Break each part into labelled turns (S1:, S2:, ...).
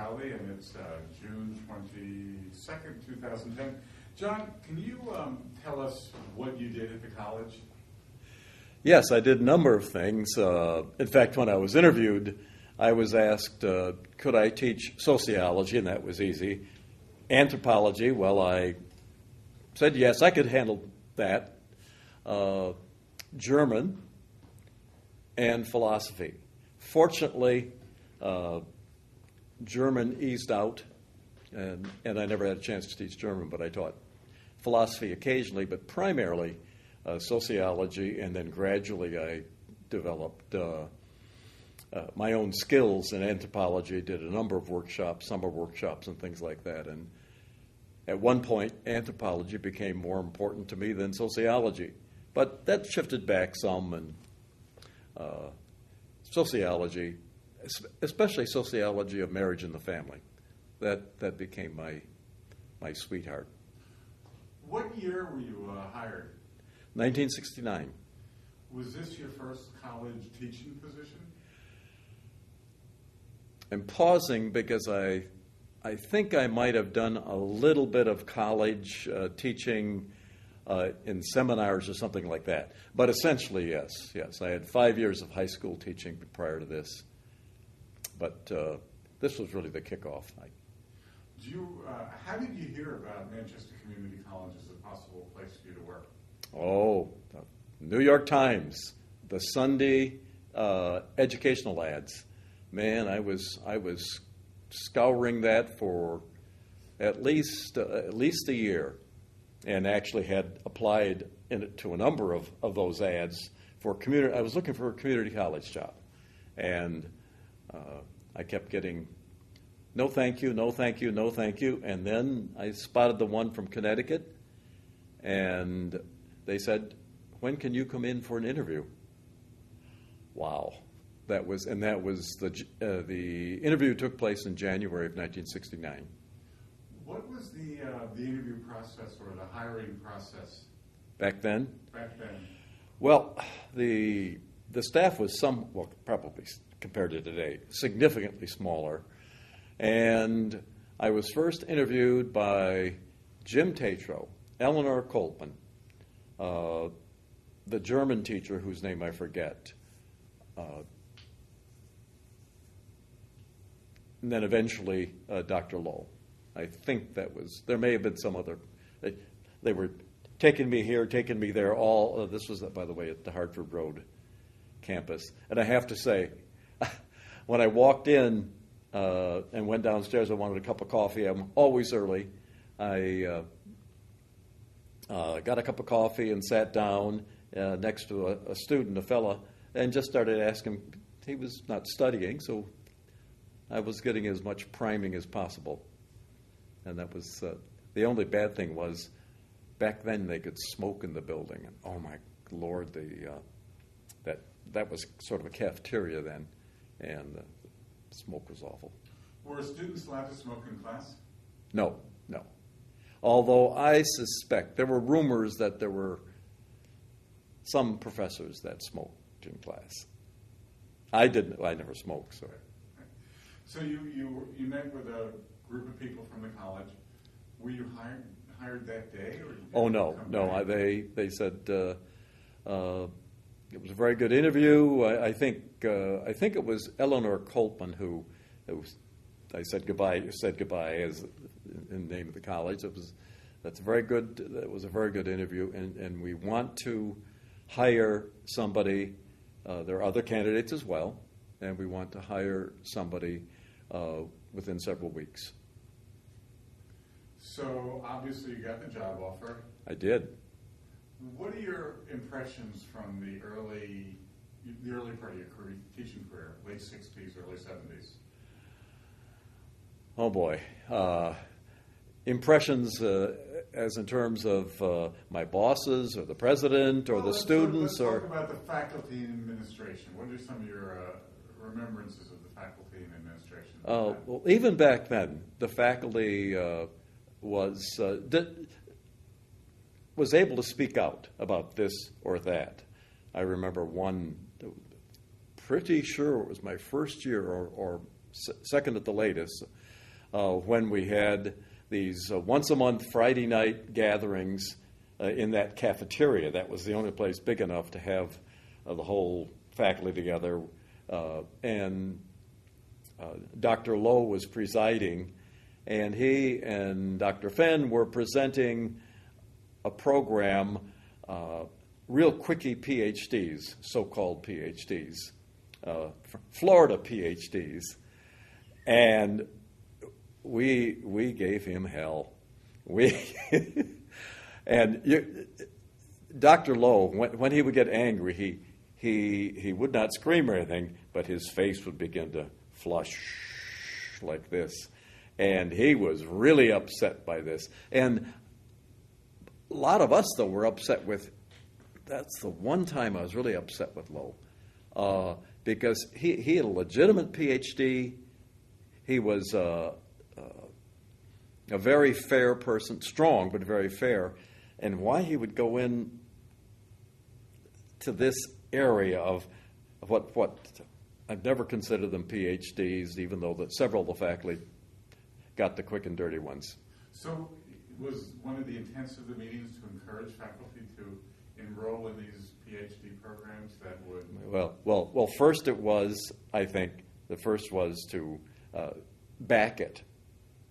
S1: Crowley, and it's June 22nd, 2010. John, can you tell us what you did at the college?
S2: Yes, I did a number of things. In fact, when I was interviewed, I was asked, could I teach sociology, and that was easy. Anthropology, well, I said yes, I could handle that. German and philosophy. Fortunately, German eased out, and I never had a chance to teach German, but I taught philosophy occasionally, but primarily sociology, and then gradually I developed my own skills in anthropology, did a number of workshops, summer workshops and things like that. And at one point, anthropology became more important to me than sociology. But that shifted back some, and sociology, especially sociology of marriage and the family, that became my sweetheart.
S1: What year were you hired?
S2: 1969.
S1: Was this your first college teaching position?
S2: I'm pausing because I think I might have done a little bit of college teaching in seminars or something like that. But essentially, yes. I had 5 years of high school teaching prior to this. But this was really the kickoff.
S1: How did you hear about Manchester Community College as a possible place for you to work?
S2: Oh, the New York Times, the Sunday educational ads. Man, I was scouring that for at least a year, and actually had applied to a number of those ads for community. I was looking for a community college job, and I kept getting no thank you, no thank you, no thank you, and then I spotted the one from Connecticut, and they said, "When can you come in for an interview?" Wow. The interview took place in January of 1969.
S1: What was the interview process or the hiring process
S2: Back then?
S1: back then?
S2: Well, the staff was probably compared to today, significantly smaller. And I was first interviewed by Jim Tatro, Eleanor Coltman, the German teacher whose name I forget, and then eventually Dr. Lowe. I think there may have been some other, they were taking me here, taking me there, this was, by the way, at the Hartford Road campus. And I have to say, when I walked in and went downstairs, I wanted a cup of coffee. I'm always early. I got a cup of coffee and sat down next to a student, a fella, and just started asking. He was not studying, so I was getting as much priming as possible. And that was the only bad thing was back then they could smoke in the building. And oh my Lord, that was sort of a cafeteria then, and the smoke was awful.
S1: Were students allowed to smoke in class?
S2: No. Although I suspect there were rumors that there were some professors that smoked in class. I didn't. I never smoked. So.
S1: So you met with a group of people from the college. Were you hired that day? Or
S2: no. They said it was a very good interview. I think it was Eleanor Coltman who I said goodbye. Said goodbye as in the name of the college. That was a very good interview, and we want to hire somebody. There are other candidates as well, and we want to hire somebody within several weeks.
S1: So obviously you got the job offer.
S2: I did.
S1: What are your impressions from the early part of your teaching career, late 60s, early 70s?
S2: Oh boy. Impressions as in terms of my bosses or the president or the students?
S1: Let's talk about the faculty and administration. What are some of your remembrances of the faculty and administration?
S2: Well, even back then, the faculty was able to speak out about this or that. I remember one, pretty sure it was my first year or second at the latest, when we had these once-a-month Friday night gatherings in that cafeteria. That was the only place big enough to have the whole faculty together. And Dr. Lowe was presiding, and he and Dr. Fenn were presenting a program, real quickie PhDs, so-called PhDs, Florida PhDs, and we gave him hell. Dr. Lowe, when he would get angry, he would not scream or anything, but his face would begin to flush like this. And he was really upset by this. And a lot of us, though, were upset with, that's the one time I was really upset with Lowe. Because he had a legitimate PhD. He was a very fair person, strong but very fair. And why he would go in to this area of what I've never considered them PhDs, even though several of the faculty got the quick and dirty ones.
S1: So was one of the intents of the meetings to encourage faculty to enroll in these PhD programs that would...
S2: Well, first it was, I think, the first was to back it.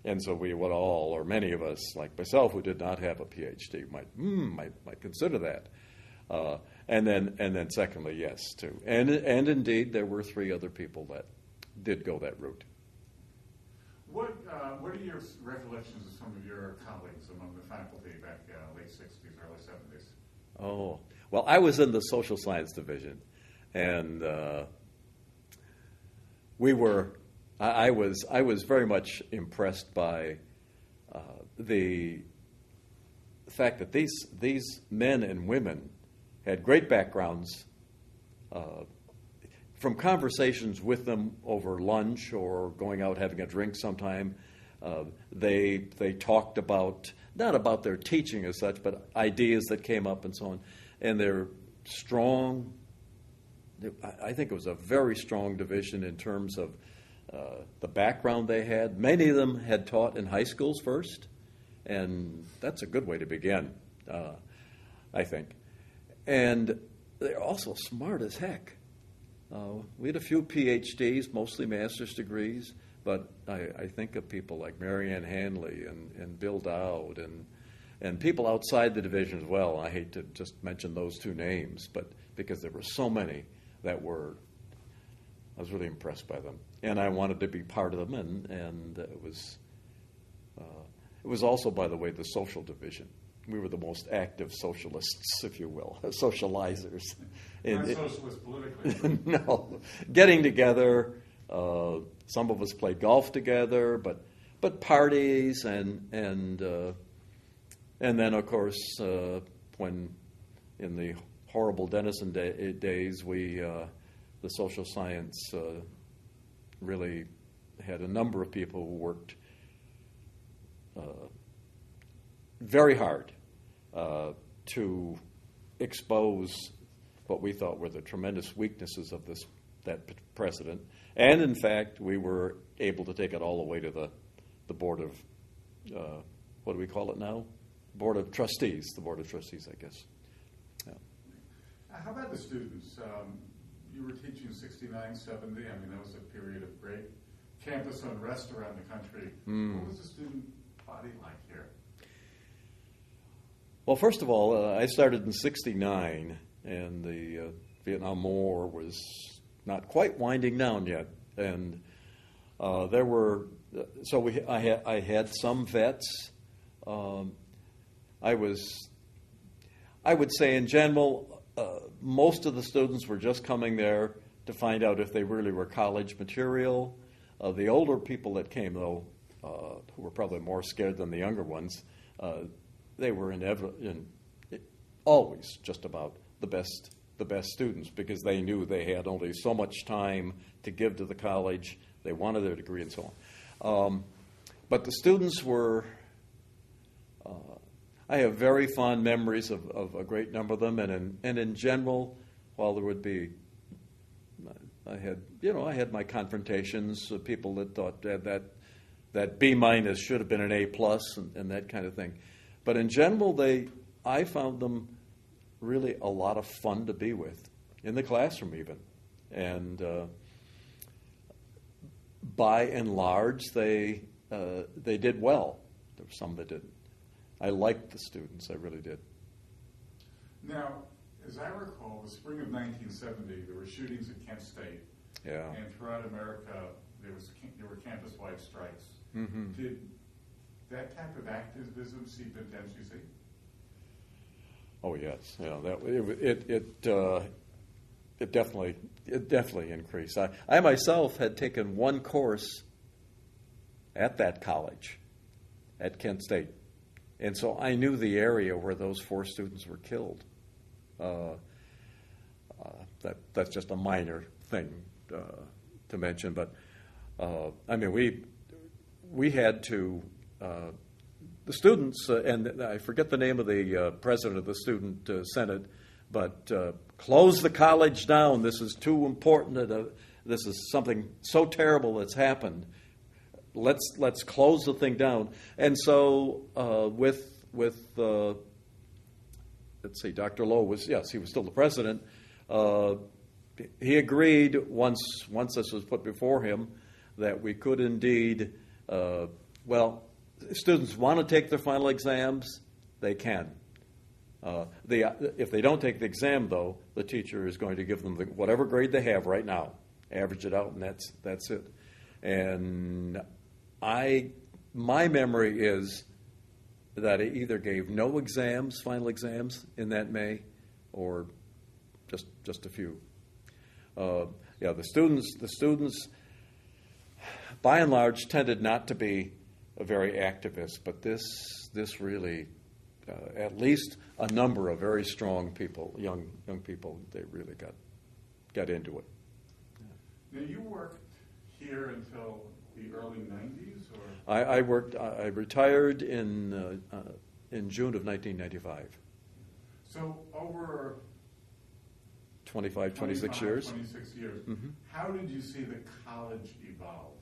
S2: And so we would all, or many of us, like myself, who did not have a PhD, might consider that. And then secondly, yes, too. And indeed, there were 3 other people that did go that route.
S1: What are your recollections of some of your colleagues among the faculty back late 60s, early 70s?
S2: Oh, well, I was in the social science division, and I was very much impressed by the fact that these men and women had great backgrounds. From conversations with them over lunch or going out having a drink sometime, they talked about, not about their teaching as such, but ideas that came up and so on. And they're strong. I think it was a very strong division in terms of the background they had. Many of them had taught in high schools first, and that's a good way to begin, I think. And they're also smart as heck. We had a few PhDs, mostly master's degrees, but I think of people like Marianne Hanley and Bill Dowd and people outside the division as well. I hate to just mention those 2 names, but because there were so many I was really impressed by them. And I wanted to be part of them, and it was also, by the way, the social division. We were the most active socialists, if you will, socializers.
S1: Not socialists politically.
S2: No, getting together. Some of us played golf together, but parties and then of course when in the horrible Denison days the social science really had a number of people who worked very hard to expose what we thought were the tremendous weaknesses of that precedent. And in fact, we were able to take it all the way to the board of, what do we call it now? Board of Trustees, the Board of Trustees, I guess. Yeah.
S1: How about the students? You were teaching 69, 70. I mean, that was a period of great campus unrest around the country. What was the student body like here?
S2: Well, first of all, I started in 69, and the Vietnam War was not quite winding down yet. And there were, I had some vets. I would say in general, most of the students were just coming there to find out if they really were college material. The older people that came, though, who were probably more scared than the younger ones, they were always just about the best students, because they knew they had only so much time to give to the college. They wanted their degree and so on. But the students were, I have very fond memories of a great number of them, and in general, while there would be, I had my confrontations, people that thought that that B minus should have been an A plus and that kind of thing. But in general, I found them really a lot of fun to be with, in the classroom even. And by and large, they did well. There were some that didn't. I liked the students, I really did.
S1: Now, as I recall, the spring of 1970, there were shootings at Kent State.
S2: Yeah.
S1: And throughout America, there were campus-wide strikes.
S2: Mm-hmm.
S1: Did that type of activism seep into MCC?
S2: Oh yes, yeah. It definitely increased. I myself had taken one course at that college, at Kent State, and so I knew the area where those 4 students were killed. That's just a minor thing to mention, but I mean we had to. The students, and I forget the name of the president of the student senate, but close the college down. This is too important. This is something so terrible that's happened. Let's close the thing down. And so with let's see, Dr. Lowe he was still the president. He agreed once this was put before him that we could indeed, students want to take their final exams, they can. If they don't take the exam, though, the teacher is going to give them whatever grade they have right now, average it out, and that's it. And my memory is that it either gave no exams, final exams, in that May, or just a few. The students, by and large, tended not to be very activist, but this really, at least a number of very strong people, young people, they really got into it.
S1: Now you worked here until the early 90s, or?
S2: I retired in June of 1995.
S1: So over
S2: 26 years.
S1: 26 years.
S2: Mm-hmm.
S1: How did you see the college evolve?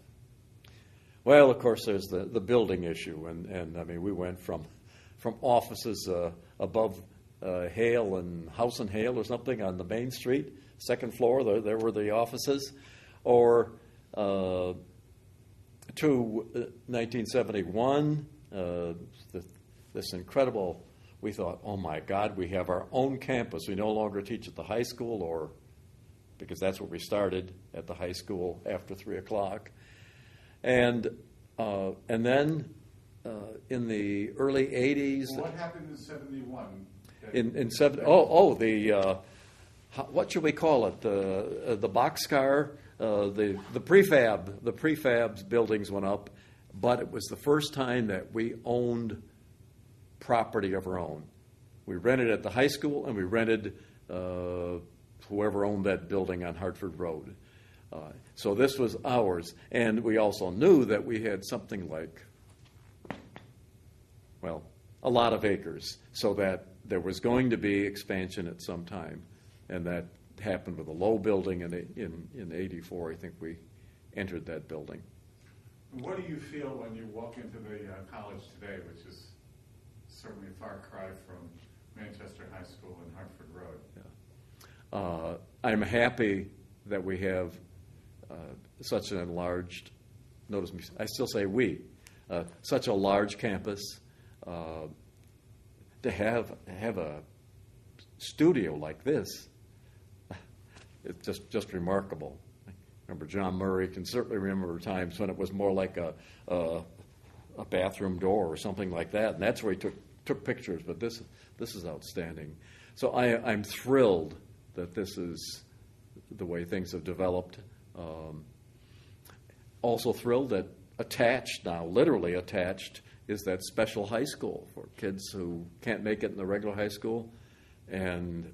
S2: Well, of course, there's the building issue, and I mean, we went from offices above Hale and House and Hale or something on the main street, second floor. There were the offices, or to 1971. This incredible. We thought, oh my God, we have our own campus. We no longer teach at the high school, or because that's where we started, at the high school after 3:00. And then in the early 80s.
S1: Well, what happened in 71?
S2: What should we call it? The boxcar, the prefab buildings went up, but it was the first time that we owned property of our own. We rented at the high school, and we rented whoever owned that building on Hartford Road. So this was ours, and we also knew that we had something like, a lot of acres, so that there was going to be expansion at some time, and that happened with a Low building, and in 84, I think we entered that building.
S1: What do you feel when you walk into the college today, which is certainly a far cry from Manchester High School and Hartford Road?
S2: Yeah. I'm happy that we have such an enlarged, notice me, I still say we, such a large campus. To have a studio like this, it's just remarkable. I remember John Murray can certainly remember times when it was more like a bathroom door or something like that, and that's where he took pictures. But this is outstanding. So I'm thrilled that this is the way things have developed. Also thrilled that attached now, literally attached, is that special high school for kids who can't make it in the regular high school. And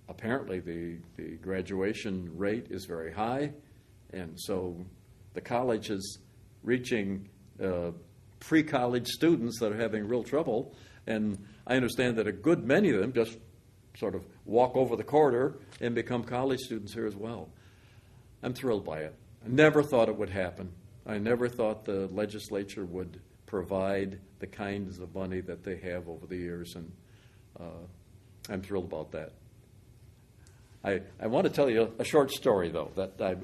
S2: apparently the graduation rate is very high. And so the college is reaching pre-college students that are having real trouble. And I understand that a good many of them just sort of walk over the corridor and become college students here as well. I'm thrilled by it. I never thought it would happen, I never thought the legislature would provide the kinds of money that they have over the years, and I'm thrilled about that. I want to tell you a short story, though, that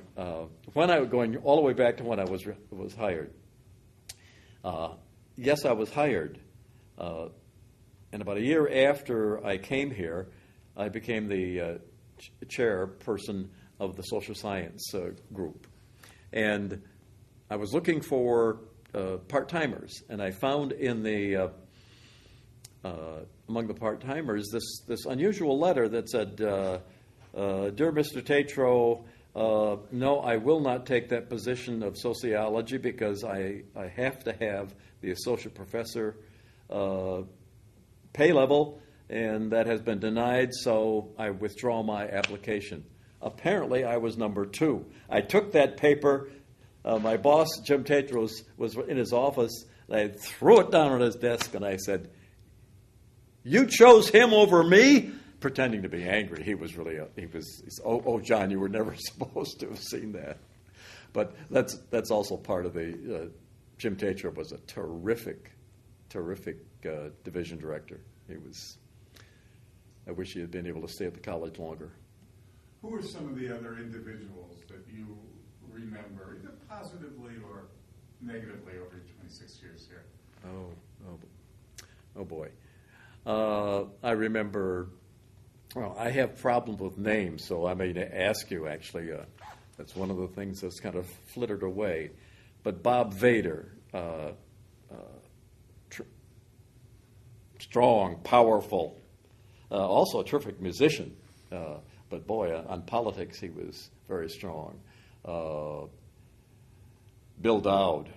S2: when I was going all the way back to when I was hired. Yes, I was hired, and about a year after I came here, I became the chairperson of the social science group. And I was looking for part-timers, and I found in the among the part-timers this unusual letter that said, "Dear Mr. Tatro, no, I will not take that position of sociology because I have to have the associate professor pay level, and that has been denied, so I withdraw my application." Apparently, I was number 2. I took that paper. My boss, Jim Tatros, was in his office, and I threw it down on his desk, and I said, "You chose him over me?" Pretending to be angry. He was really, John, you were never supposed to have seen that. But that's also part of the, Jim Tatro was a terrific division director. I wish he had been able to stay at the college longer.
S1: Who are some of the other individuals that you remember, either positively or negatively, over your 26 years here?
S2: Oh boy. I remember, well, I have problems with names, so I may ask you, actually. That's one of the things that's kind of flittered away. But Bob Vader, strong, powerful, also a terrific musician. But boy, on politics, he was very strong. Bill Dowd,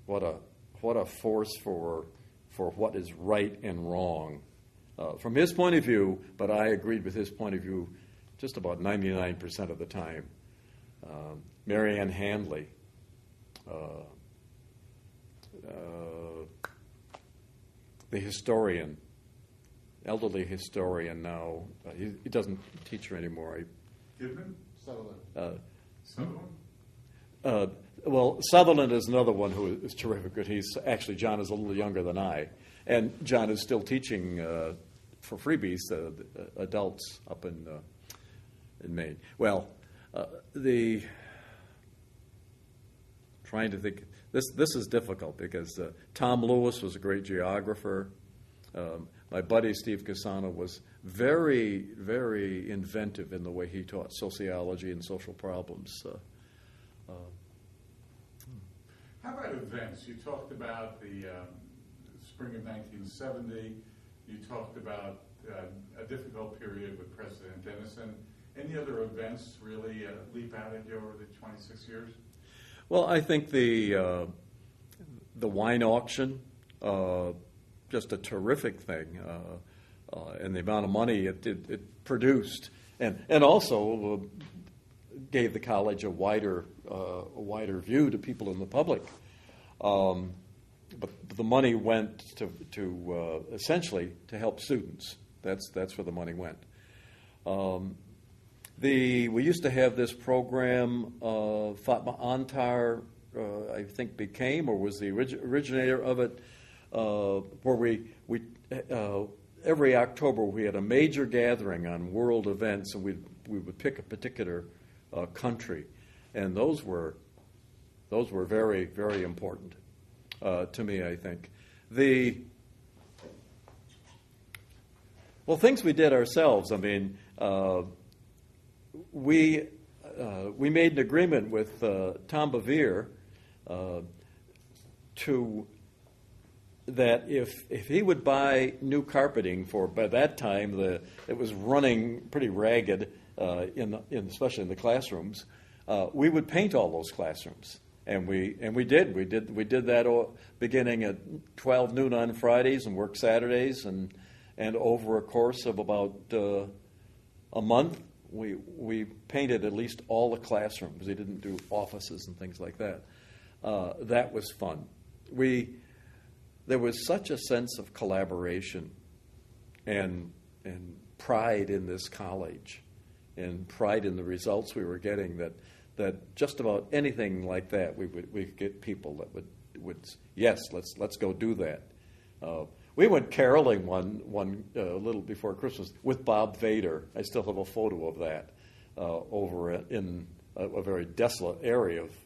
S2: what a force for what is right and wrong. From his point of view, but I agreed with his point of view just about 99% of the time. Marianne Handley, the historian, elderly historian now. He doesn't teach her anymore.
S1: Goodman?
S2: Sutherland? Well, Sutherland is another one who is terrific. John is a little younger than I. And John is still teaching for freebies adults up in Maine. Well, trying to think, this is difficult because Tom Lewis was a great geographer. My buddy Steve Casano was very, very inventive in the way he taught sociology and social problems.
S1: How about events? You talked about the spring of 1970. You talked about a difficult period with President Denison. Any other events really leap out at you over the 26 years?
S2: Well, I think the wine auction, just a terrific thing, and the amount of money it produced, and also gave the college a wider view to people in the public. But the money went to essentially to help students. That's where the money went. We used to have this program. Fatma Antar, I think, became or was the originator of it, where we every October we had a major gathering on world events, and we would pick a particular country, and those were very, very important to me, I think. Things we did ourselves. I mean, we made an agreement with Tom Bevere that if he would buy new carpeting by that time it was running pretty ragged especially in the classrooms, we would paint all those classrooms. And we did that beginning at 12 noon on Fridays and work Saturdays, and over a course of about a month we painted at least all the classrooms. We didn't do offices and things like that. That was fun. There was such a sense of collaboration and pride in this college, and pride in the results we were getting, that just about anything like that, we could get people that would yes, let's go do that. We went caroling one little before Christmas with Bob Vader. I still have a photo of that over in a very desolate area of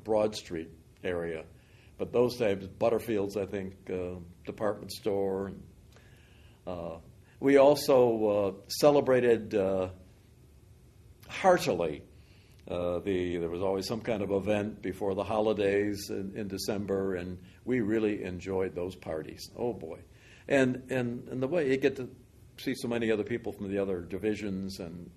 S2: Broad Street area. But those times, Butterfield's, I think, department store. We also celebrated heartily. There was always some kind of event before the holidays in December, and we really enjoyed those parties. Oh boy, and the way you get to see so many other people from the other divisions. And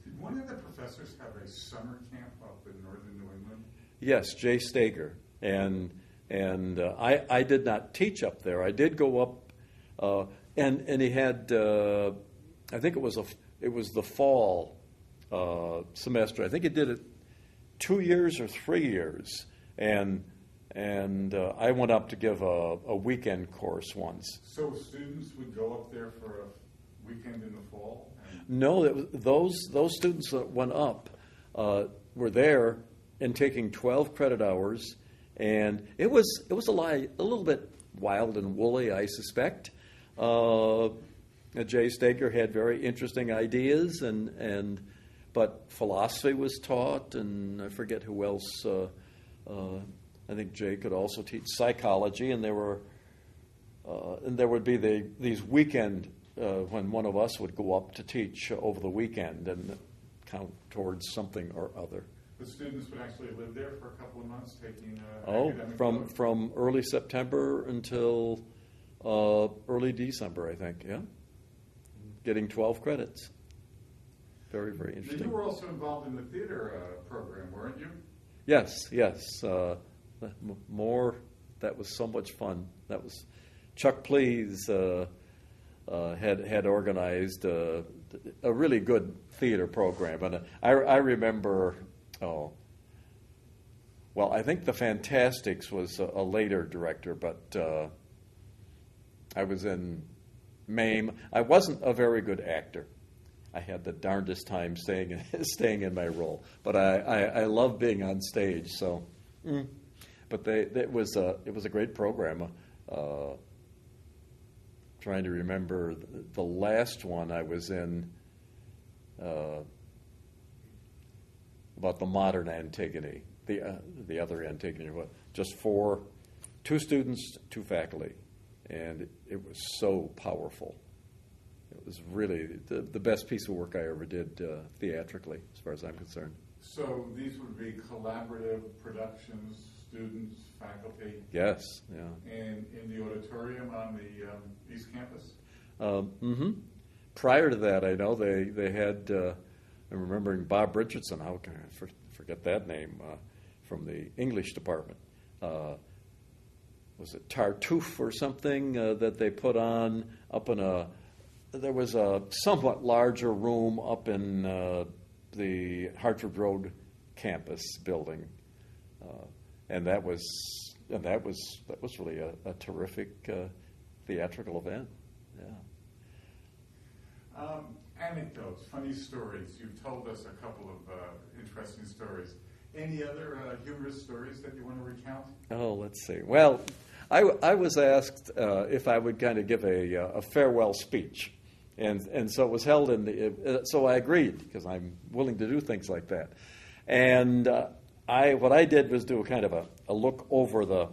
S1: did one of the professors have a summer camp up in northern New England?
S2: Yes, Jay Stager, and I did not teach up there. I did go up, and he had I think it was the fall semester. I think he did it 2 years or 3 years, and I went up to give a weekend course once.
S1: So students would go up there for a weekend in the fall?
S2: No, those students that went up were there and taking 12 credit hours, and it was a little bit wild and woolly, I suspect. Jay Stager had very interesting ideas, but philosophy was taught, and I forget who else. I think Jay could also teach psychology, and there would be these weekend when one of us would go up to teach over the weekend and count towards something or other.
S1: The students would actually live there for a couple of months, taking academic load?
S2: From early September until early December, I think. Yeah, getting 12 credits. Very, very interesting.
S1: You were also involved in the theater program, weren't you?
S2: Yes. More. That was so much fun. That was Chuck Please had organized a really good theater program, and I remember. I think the Fantastics was a later director, but I was in MAME. I wasn't a very good actor. I had the darndest time staying in my role, but I love being on stage. So, but it was a great program. Trying to remember the last one I was in about the modern Antigone, the other Antigone. Just 2 students, 2 faculty, and it was so powerful. It was really the best piece of work I ever did theatrically, as far as I'm concerned.
S1: So these would be collaborative productions, students, faculty?
S2: Yes, yeah.
S1: And in the auditorium on the East Campus?
S2: Prior to that, I know they had, I'm remembering Bob Richardson, how can I forget that name, from the English department. Was it Tartuffe or something that they put on up in there was a somewhat larger room up in the Hartford Road campus building, and that was really a terrific theatrical event. Yeah.
S1: Anecdotes, funny stories. You've told us a couple of interesting stories. Any other humorous stories that you want to recount?
S2: Oh, let's see. Well, I was asked if I would kind of give a farewell speech. And so it was held so I agreed, because I'm willing to do things like that. And what I did was do a kind of a look over the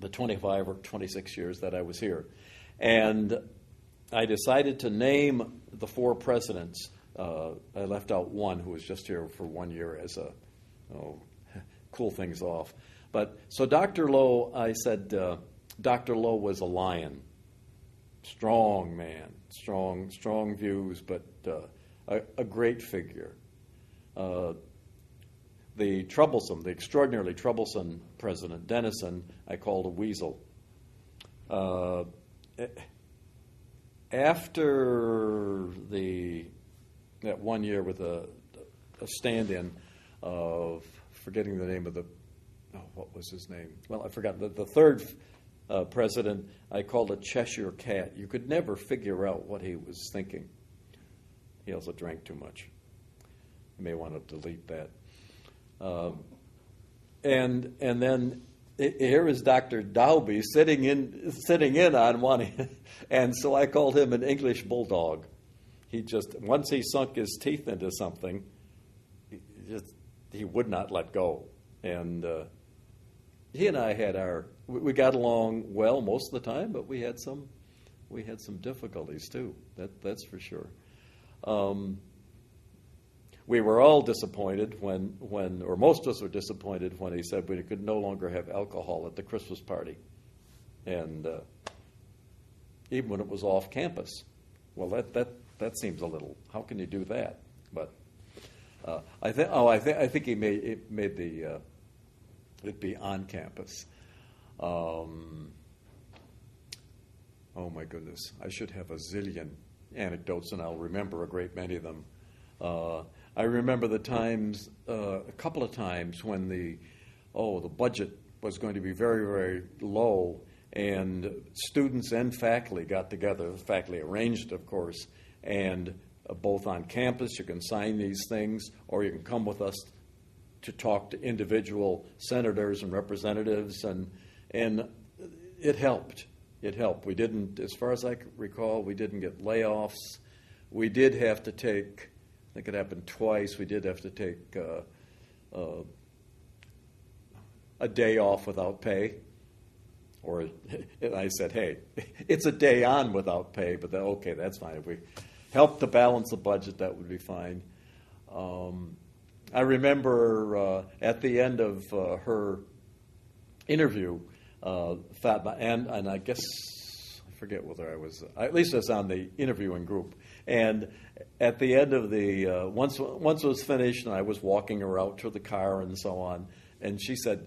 S2: 25 or 26 years that I was here. And I decided to name the 4 presidents. I left out one who was just here for 1 year as cool things off. But so Dr. Lowe, I said Dr. Lowe was a lion. Strong man, strong views, but a great figure. The extraordinarily troublesome President Denison, I called a weasel. After that 1 year with a stand-in of forgetting the name of what was his name? Well, I forgot. The third president, I called a Cheshire cat. You could never figure out what he was thinking. He also drank too much. You may want to delete that. And then here is Dr. Dowby sitting in on one, and so I called him an English bulldog. He just, once he sunk his teeth into something, he would not let go. And he and I had we got along well most of the time, but we had some difficulties too. That's for sure. We were all disappointed when, or most of us were disappointed when he said we could no longer have alcohol at the Christmas party, and even when it was off campus. Well, that seems a little. How can you do that? But I think he made it be on campus. Oh my goodness! I should have a zillion anecdotes, and I'll remember a great many of them. I remember the times, a couple of times when the budget was going to be very, very low, and students and faculty got together. The faculty arranged, of course, and both on campus you can sign these things, or you can come with us to talk to individual senators and representatives, and it helped. It helped. We didn't, as far as I can recall, we didn't get layoffs. We did have to take, I think it happened twice, we did have to take a day off without pay. Or I said, hey, it's a day on without pay, but okay, that's fine. If we help to balance the budget, that would be fine. I remember at the end of her interview, Fatma, and I guess, I forget whether I was, at least I was on the interviewing group. And at the end of the, once it was finished and I was walking her out to the car and so on, and she said,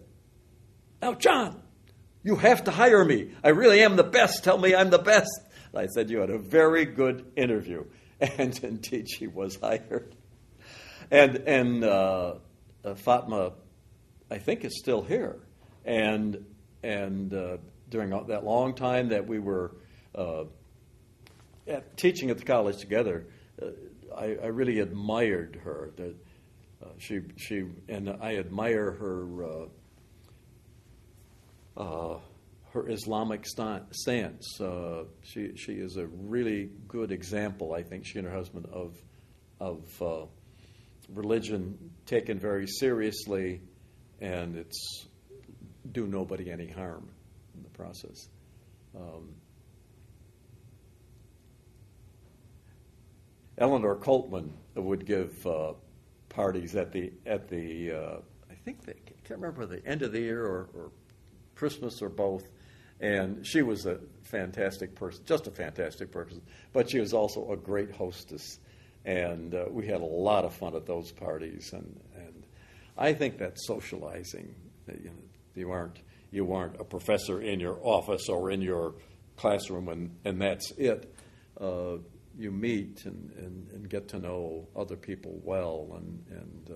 S2: "Now, John, you have to hire me. I really am the best. Tell me I'm the best." And I said, "You had a very good interview." And indeed she was hired. And Fatma, I think, is still here. And during that long time that we were teaching at the college together, I really admired her. That she and I admire her Islamic stance. She is a really good example, I think, she and her husband, of religion taken very seriously, and it's do nobody any harm in the process. Eleanor Coltman would give parties at the I think they can't remember the end of the year or Christmas or both, and she was a fantastic person, just a fantastic person, but she was also a great hostess, and we had a lot of fun at those parties, and I think that's socializing. You aren't a professor in your office or in your classroom and that's it. You meet and get to know other people well, and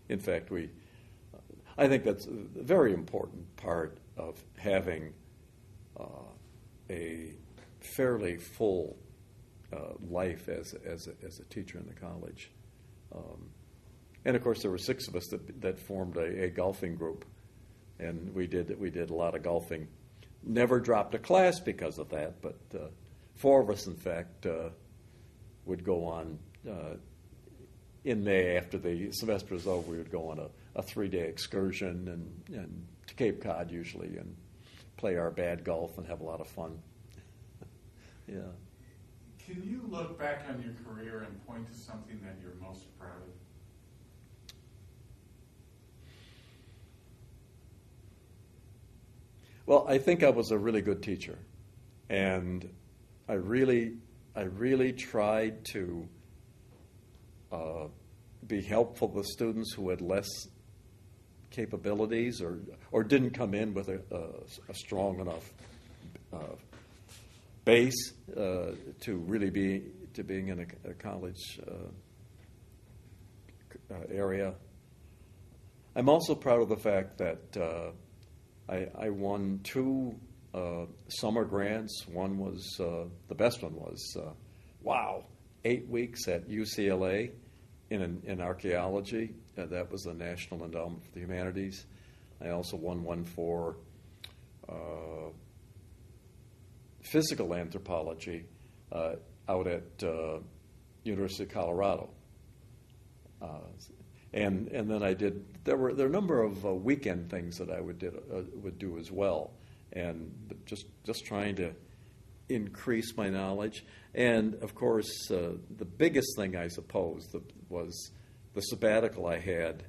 S2: in fact, I think that's a very important part of having a fairly full life as a teacher in the college. And of course, there were 6 of us that formed a golfing group, and we did a lot of golfing. Never dropped a class because of that, but 4 of us, in fact, would go on in May after the semester was over. We would go on a 3-day excursion and to Cape Cod usually, and play our bad golf and have a lot of fun. Yeah.
S1: Can you look back on your career and point to something that you're most proud of?
S2: Well, I think I was a really good teacher, and I really tried to be helpful to students who had less capabilities or didn't come in with a strong enough base to really being in a college area. I'm also proud of the fact that I won 2 summer grants. One was, the best one was, 8 weeks at UCLA in archaeology. That was the National Endowment for the Humanities. I also won one for physical anthropology out at University of Colorado. And then I did. There are a number of weekend things that I would do as well, and just trying to increase my knowledge. And of course, the biggest thing I suppose was the sabbatical I had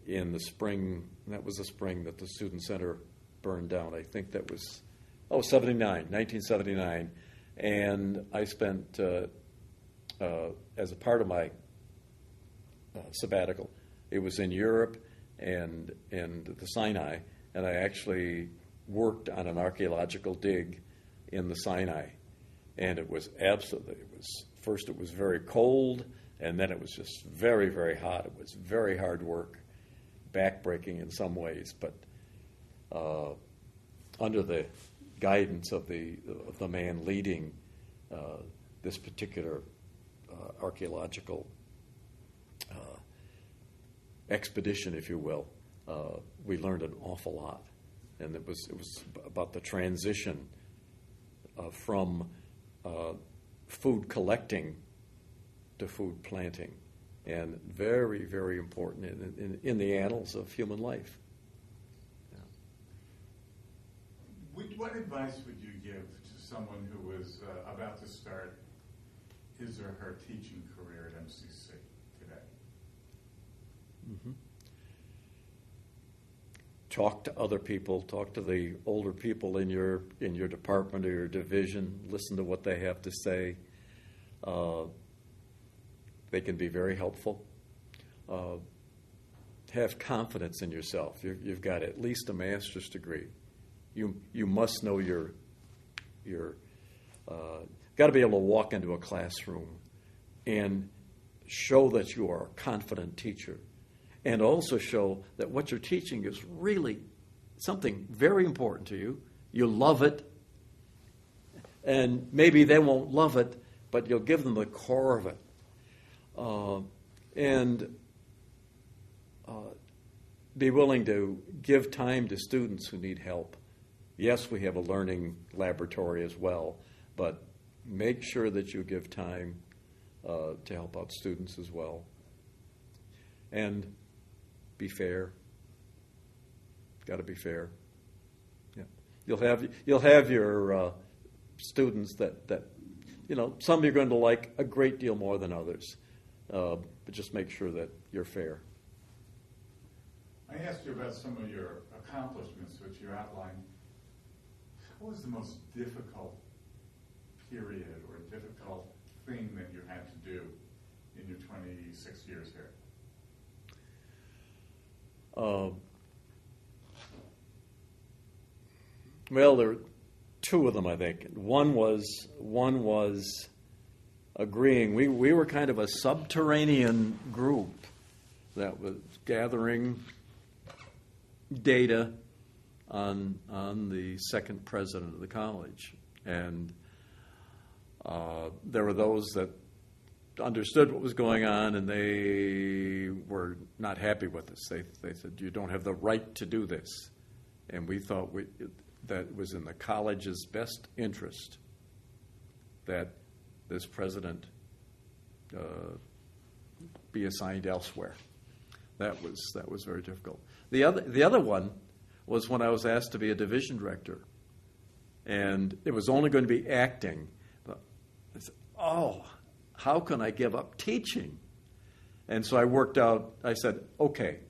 S2: in the spring. That was the spring that the Student Center burned down. I think that was 1979, and I spent as a part of my sabbatical. It was in Europe and the Sinai, and I actually worked on an archaeological dig in the Sinai. And it was first it was very cold, and then it was just very, very hot. It was very hard work, backbreaking in some ways, but under the guidance of the man leading this particular archaeological expedition, if you will, we learned an awful lot, and it was about the transition from food collecting to food planting, and very, very important in the annals of human life.
S1: What advice would you give to someone who was about to start his or her teaching career at MCC today?
S2: Mm-hmm. Talk to other people. Talk to the older people in your department or your division. Listen to what they have to say. They can be very helpful. Have confidence in yourself. You've got at least a master's degree. You must know your got to be able to walk into a classroom and show that you are a confident teacher, and also show that what you're teaching is really something very important to you. You love it, and maybe they won't love it, but you'll give them the core of it. And be willing to give time to students who need help. Yes, we have a learning laboratory as well, but make sure that you give time to help out students as well. And be fair. Got to be fair. Yeah, you'll have your students that some you're going to like a great deal more than others, but just make sure that you're fair.
S1: I asked you about some of your accomplishments, which you outlined. What was the most difficult period or difficult thing that you had to do in your 26 years here?
S2: Well, there were two of them, I think. One was agreeing. We were kind of a subterranean group that was gathering data on the second president of the college, and there were those that understood what was going on, and they were not happy with us. They said, "You don't have the right to do this," and we thought that it was in the college's best interest that this president be assigned elsewhere. That was very difficult. The other one was when I was asked to be a division director, and it was only going to be acting. But I said, how can I give up teaching? And so I said, okay.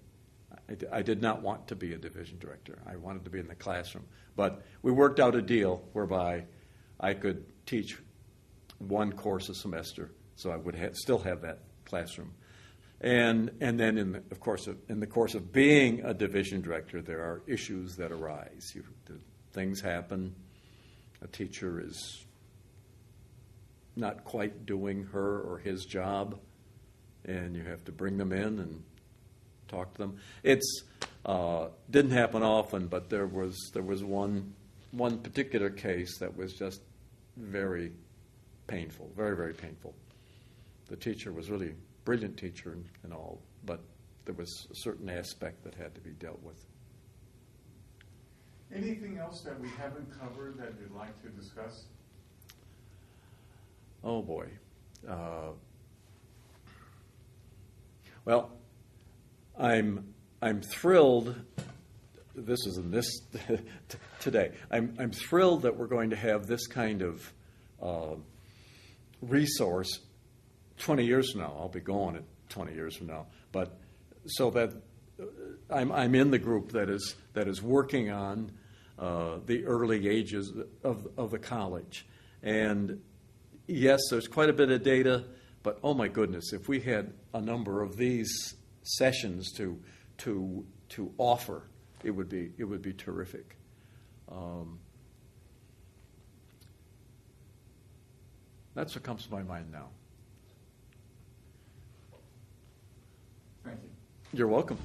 S2: I did not want to be a division director. I wanted to be in the classroom. But we worked out a deal whereby I could teach one course a semester, so I would still have that classroom. And then in the course of being a division director, there are issues that arise. Things happen. A teacher is not quite doing her or his job, and you have to bring them in and talk to them. It's didn't happen often, but there was one particular case that was just very painful, very, very painful. The teacher was really brilliant teacher and all, but there was a certain aspect that had to be dealt with.
S1: Anything else that we haven't covered that you'd like to discuss?
S2: Oh boy. Well, I'm thrilled. This is in this today. I'm thrilled that we're going to have this kind of resource 20 years from now. I'll be gone at 20 years from now, but so that I'm in the group that is working on the early ages of the college, and yes, there's quite a bit of data, but oh my goodness, if we had a number of these sessions to offer, it would be terrific. That's what comes to my mind now.
S1: Thank you.
S2: You're welcome.